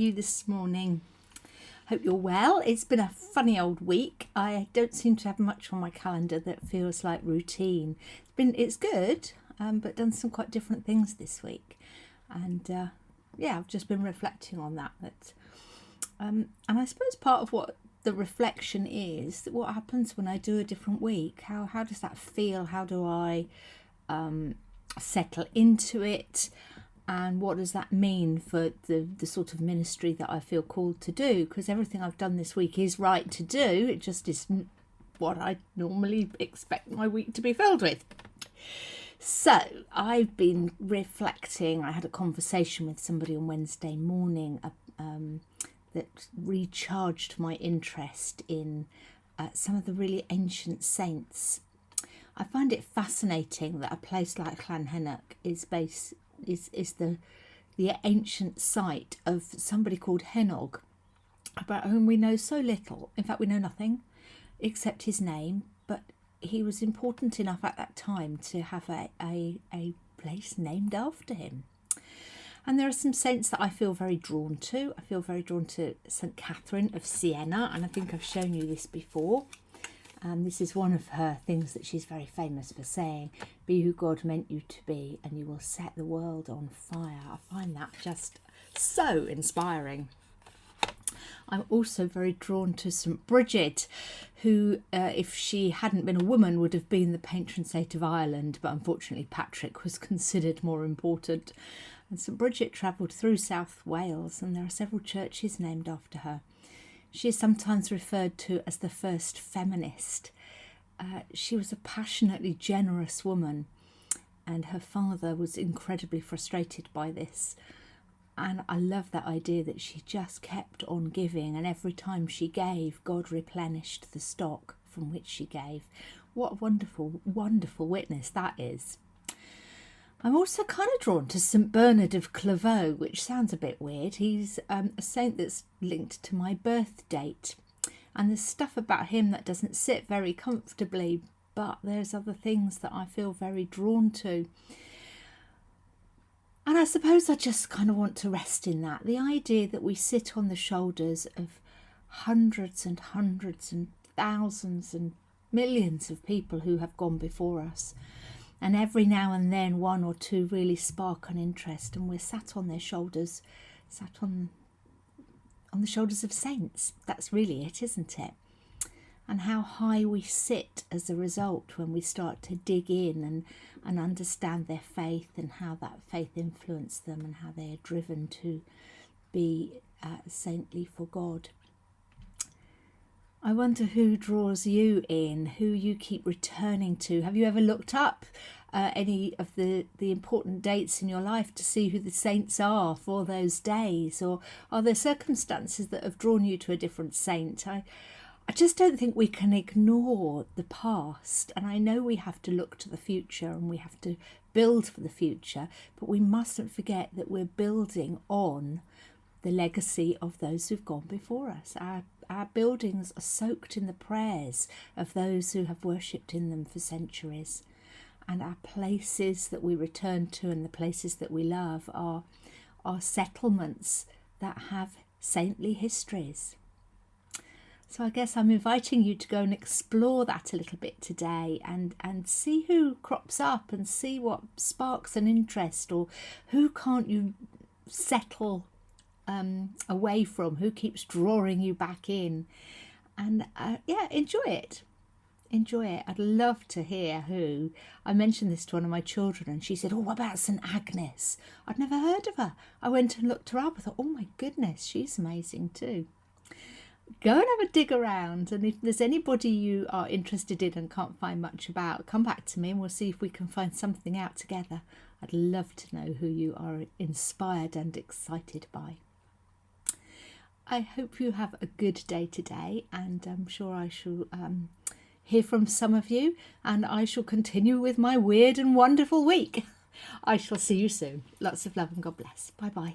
you this morning? Hope you're well. It's been a funny old week. I don't seem to have much on my calendar that feels like routine. It's good, but done some quite different things this week. And I've just been reflecting on that. And I suppose part of what the reflection is, what happens when I do a different week? How does that feel? How do I settle into it? And what does that mean for the sort of ministry that I feel called to do? Because everything I've done this week is right to do. It just isn't what I normally expect my week to be filled with. So I've been reflecting. I had a conversation with somebody on Wednesday morning that recharged my interest in some of the really ancient saints. I find it fascinating that a place like Llanhenach is the ancient site of somebody called Henog, about whom we know so little. In fact, we know nothing except his name, but he was important enough at that time to have a place named after him. And there are some saints that I feel very drawn to. I feel very drawn to St. Catherine of Siena, and I think I've shown you this before. This is one of her things that she's very famous for saying: be who God meant you to be and you will set the world on fire. I find that just so inspiring. I'm also very drawn to St. Bridget, who, if she hadn't been a woman, would have been the patron saint of Ireland, but unfortunately Patrick was considered more important. And St. Bridget travelled through South Wales, and there are several churches named after her. She is sometimes referred to as the first feminist. She was a passionately generous woman, and her father was incredibly frustrated by this. And I love that idea that she just kept on giving, and every time she gave, God replenished the stock from which she gave. What a wonderful, wonderful witness that is. I'm also kind of drawn to St. Bernard of Clairvaux, which sounds a bit weird. He's a saint that's linked to my birth date. And there's stuff about him that doesn't sit very comfortably, but there's other things that I feel very drawn to. And I suppose I just kind of want to rest in that. The idea that we sit on the shoulders of hundreds and hundreds and thousands and millions of people who have gone before us. And every now and then one or two really spark an interest, and we're sat on their shoulders, sat on the shoulders of saints. That's really it, isn't it? And how high we sit as a result when we start to dig in and understand their faith, and how that faith influenced them, and how they are driven to be saintly for God. I wonder who draws you in, who you keep returning to. Have you ever looked up any of the important dates in your life to see who the saints are for those days? Or are there circumstances that have drawn you to a different saint? I just don't think we can ignore the past. And I know we have to look to the future and we have to build for the future, but we mustn't forget that we're building on the legacy of those who've gone before us. Our buildings are soaked in the prayers of those who have worshipped in them for centuries. And our places that we return to and the places that we love are settlements that have saintly histories. So I guess I'm inviting you to go and explore that a little bit today, and see who crops up, and see what sparks an interest, or who can't you settle away from, who keeps drawing you back in. And enjoy it. I'd love to hear who. I mentioned this to one of my children, and she said, oh, what about St. Agnes? I'd never heard of her. I went and looked her up. I thought, oh my goodness, she's amazing too. Go and have a dig around, and if there's anybody you are interested in and can't find much about, come back to me and we'll see if we can find something out together. I'd love to know who you are inspired and excited by. I hope you have a good day today, and I'm sure I shall hear from some of you, and I shall continue with my weird and wonderful week. I shall see you soon. Lots of love and God bless. Bye bye.